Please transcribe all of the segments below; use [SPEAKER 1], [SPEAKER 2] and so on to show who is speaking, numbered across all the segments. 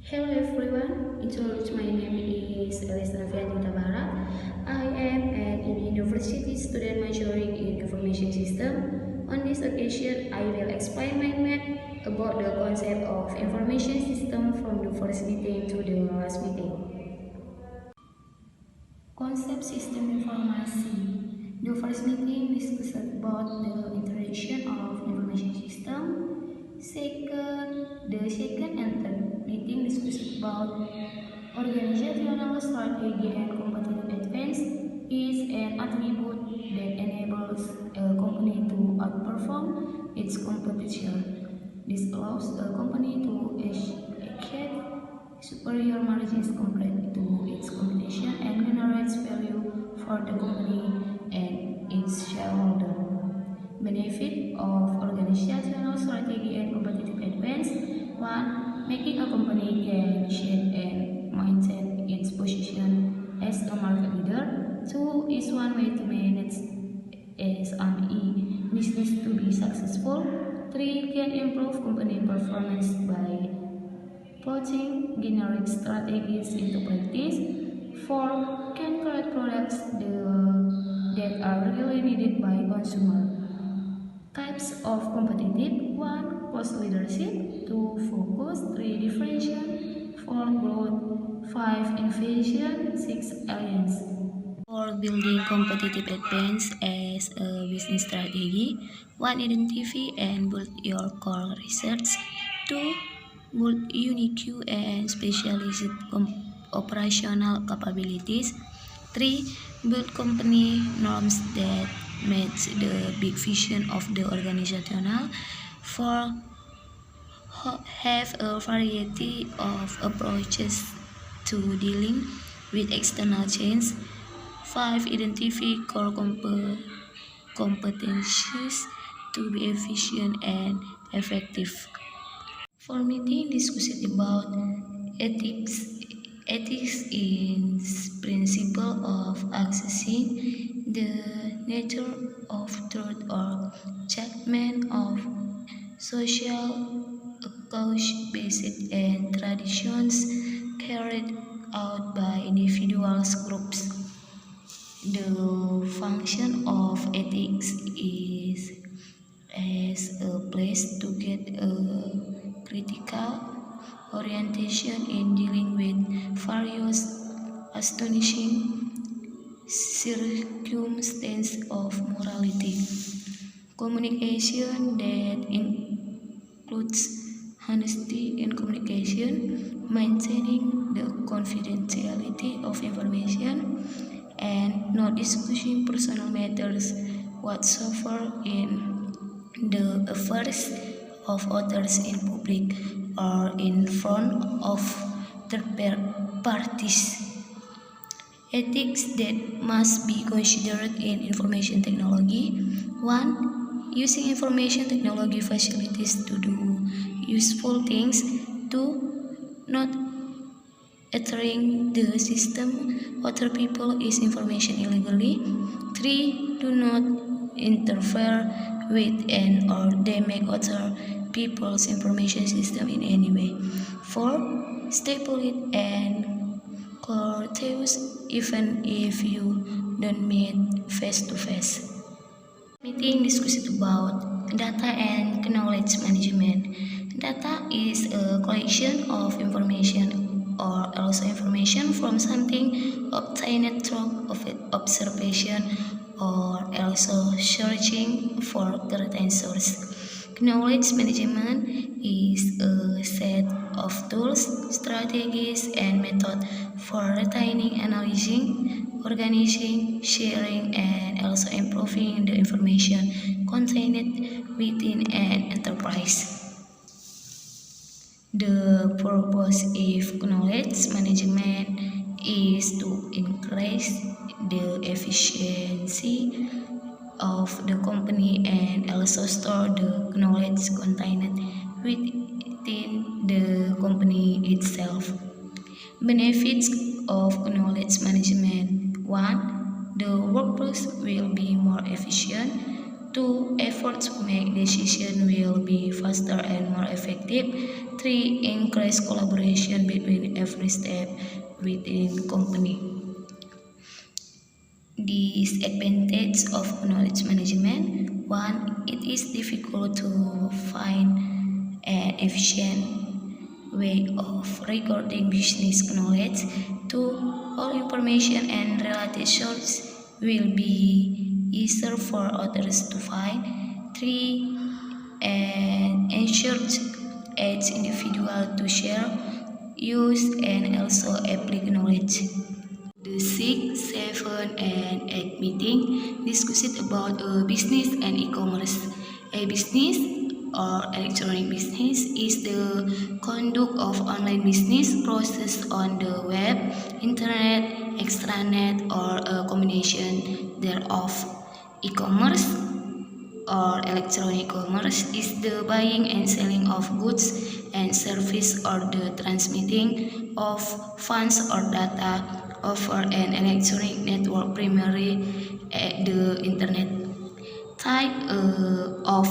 [SPEAKER 1] Hello everyone, my name is Elisa Fianita Barat. I am an university student majoring in information system. On this occasion, I will explain my math about the concept of information system from the first meeting to the last meeting. Concept system information. The first meeting discussed about the introduction of information system. The second and third meeting discussed about organizational strategy and competitive advance is an attribute that enables a company to outperform its competition. This allows a company to achieve superior margins compared to its competition and generates value for the company and its shareholder. Benefit of organizational strategy and competitive advance. 1. Making a company can shape and maintain its position as a market leader. 2. Is one way to manage SME business to be successful. 3. Can improve company performance by putting generic strategies into practice. 4. Can create products that are really needed by consumers. Types of competitive. 1. Cost leadership. 2. Focus. 3. Differentiation. 4. Growth. 5. Innovation. 6. Alliance. For building competitive advance as a business strategy. 1. Identify and build your core research. 2. Build unique and specialized operational capabilities. 3. Build company norms that match the big vision of the organizational. 4. Have a variety of approaches to dealing with external change. 5. Identify core competencies to be efficient and effective. For meeting discussed about ethics. Ethics is principle of accessing the nature of truth or judgment of social cause based and traditions carried out by individuals groups. The function of ethics is as a place to get a critical orientation in dealing with various astonishing circumstances of morality. Communication that includes honesty in communication, maintaining the confidentiality of information, and not discussing personal matters whatsoever in the affairs of others in public or in front of third parties. Ethics that must be considered in information technology. 1. Using information technology facilities to do useful things. 2. Not altering the system other people is information illegally. 3. Do not interfere with and or damage other people's information system in any way. 4. Stay polite and courteous even if you don't meet face to face. Meeting discussed about data and knowledge management. Data is a collection of information or also information from something obtained through observation or also searching for certain source. Knowledge management is a set of tools, strategies, and methods for retaining, analyzing, organizing, sharing, and also improving the information contained within an enterprise. The purpose of knowledge management is to increase the efficiency of the company and also store the knowledge contained within the company itself. Benefits of knowledge management. 1. The workforce will be more efficient. 2. Efforts to make decisions will be faster and more effective. 3. Increase collaboration between every step within company. Disadvantage of knowledge management. 1. It is difficult to find an efficient way of recording business knowledge. 2. All information and related sources will be easier for others to find. 3. And ensures each individual to share, use, and also apply knowledge. The 6, 7, and 8 meeting discussed about business and e-commerce. A business or electronic business is the conduct of online business process on the web, internet, extranet, or a combination thereof. E-commerce or electronic commerce is the buying and selling of goods and services or the transmitting of funds or data over an electronic network, primarily at the internet. Type of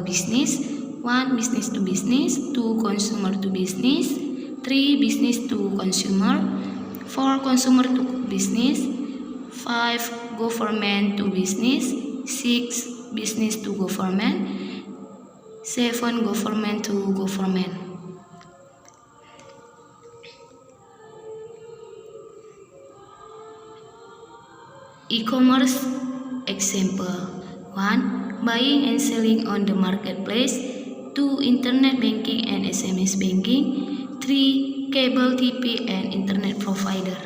[SPEAKER 1] business. 1. Business to business. 2. Consumer to business. 3. Business to consumer. 4. Consumer to business. 5. Government to business. 6. Business to government. 7. Government to government. E-commerce example. 1. Buying and selling on the marketplace. 2. Internet banking and SMS banking. 3. Cable TV and internet provider.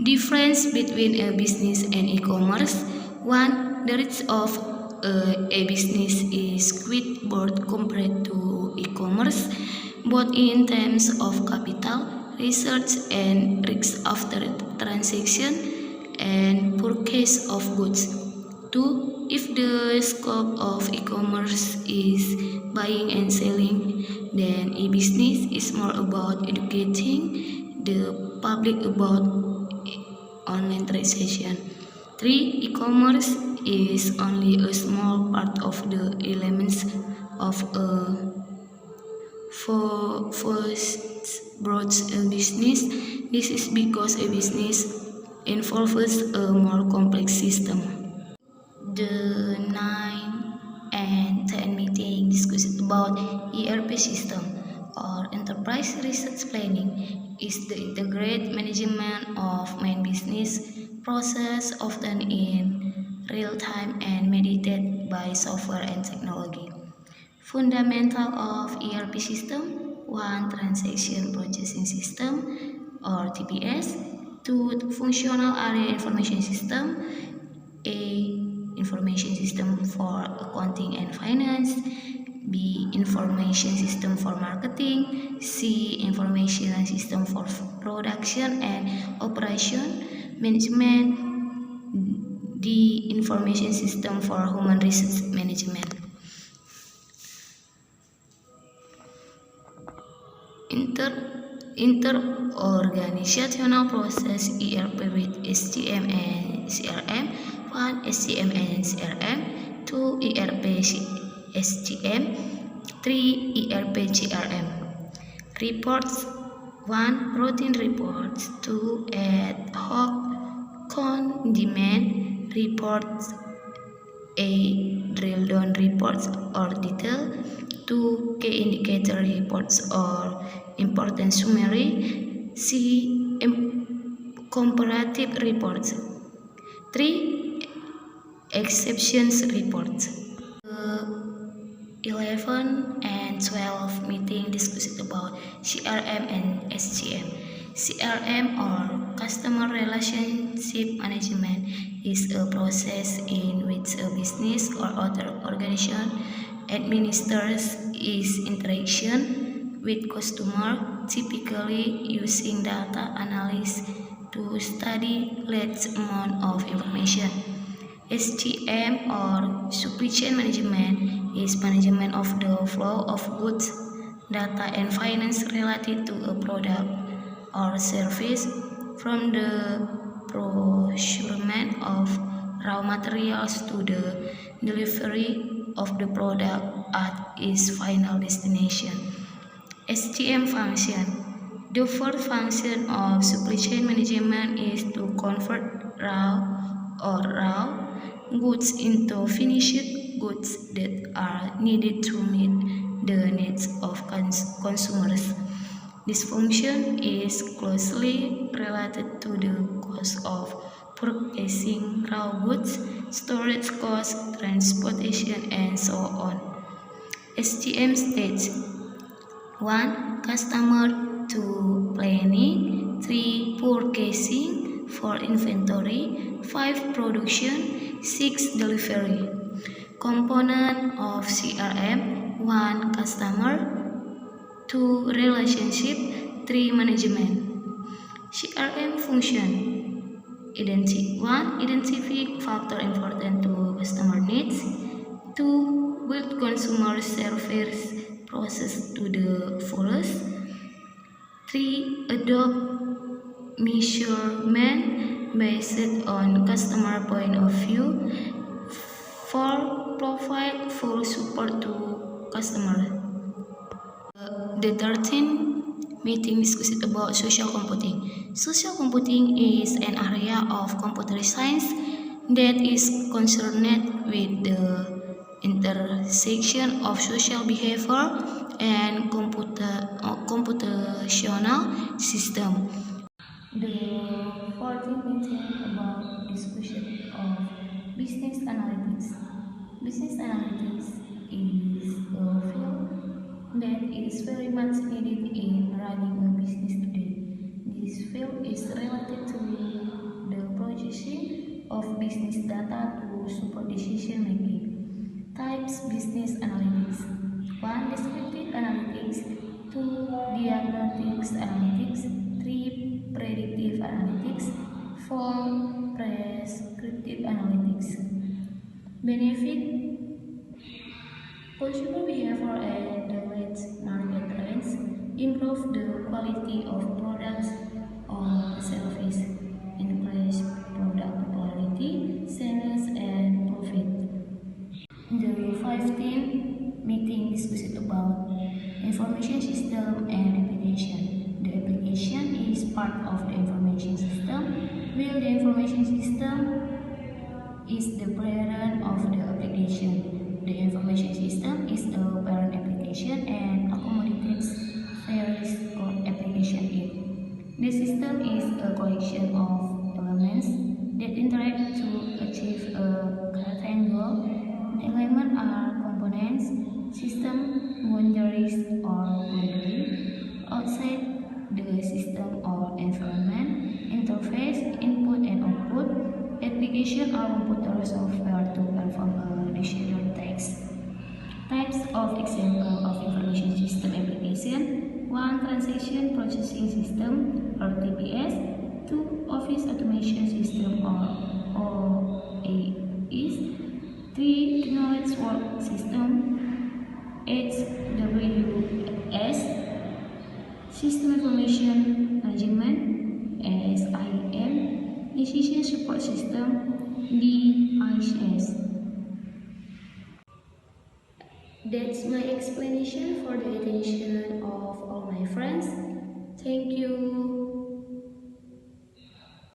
[SPEAKER 1] Difference between a business and e-commerce. 1. The risk of a business is quite broad compared to e-commerce, both in terms of capital, research, and risks after transaction and purchase of goods. 2. If the scope of e-commerce is buying and selling, then e-business is more about educating the public about online transaction. 3. E-commerce is only a small part of the elements of a broad business. This is because a business involves a more complex system. The 9 and 10 meeting discussed about ERP system or enterprise research planning is the integrated management of main business process, often in real time and mediated by software and technology. Fundamental of ERP system. 1. Transaction processing system or TPS. 2. Functional area information system. A. Information system for accounting and finance. B. Information system for marketing. C. Information system for production and operation management. D. Information system for human resource management. Interorganizational process ERP with SCM and CRM. 1. SCM and CRM. 2. ERP SCM. 3. ERP CRM. Reports. 1. Routine reports. 2. Ad hoc on-demand reports. A. Drill down reports or detail. 2. Key indicator reports or important summary. C. Comparative reports. 3. Exceptions reports. 11 and 12 meeting discussed about CRM and SCM. CRM or Customer Relationship Management is a process in which a business or other organization administers its interaction with customer, typically using data analysis to study large amount of information. SCM or Supply Chain Management is management of the flow of goods, data, and finance related to a product or service, from the procurement of raw materials to the delivery of the product at its final destination. SCM function. The fourth function of supply chain management is to convert raw goods into finished goods that are needed to meet the needs of consumers. This function is closely related to the cost of purchasing raw goods, storage costs, transportation, and so on. SCM stage 1. Customer, 2. Planning, 3. Purchasing, 4. Inventory, 5. Production, 6. Delivery. Component of CRM: 1. Customer, 2. Relationship, 3. Management. CRM function: 1. Identify factor important to customer needs. 2. Build consumer service process to the fullest. 3. Adopt measurement based on customer point of view. 4. Provide full support to customer. The 13th meeting discussed about social computing. Social computing is an area of computer science that is concerned with the intersection of social behavior and computational system. The 14th meeting about discussion of business analytics. Business analytics is a field that is very much needed in running a business today. This field is related to the processing of business data to support decision making. Types business analytics: 1. Descriptive analytics, 2. Diagnostics analytics, 3. Predictive analytics, 4. Prescriptive analytics. Benefit: consumer behavior and the market trends, improve the quality of products or service, increase product quality, sales, and profit. The 15th meeting discussed about information system and application. The application is part of the information system, while the information system is the parent of the application. The information system is a parent application and accommodates various applications in it. The system is a collection of elements that interact to achieve a certain goal. The elements are components, system boundaries or boundary, outside the system or environment, interface, input and output, application or computer software to perform a desired task. Types of example of information system application: 1. Transaction processing system or TPS, 2. Office automation system or OAS, 3. Knowledge work system HWS, System Information Management SIM, Decision Support System DIS. That's my explanation for the attention of all my friends. Thank you.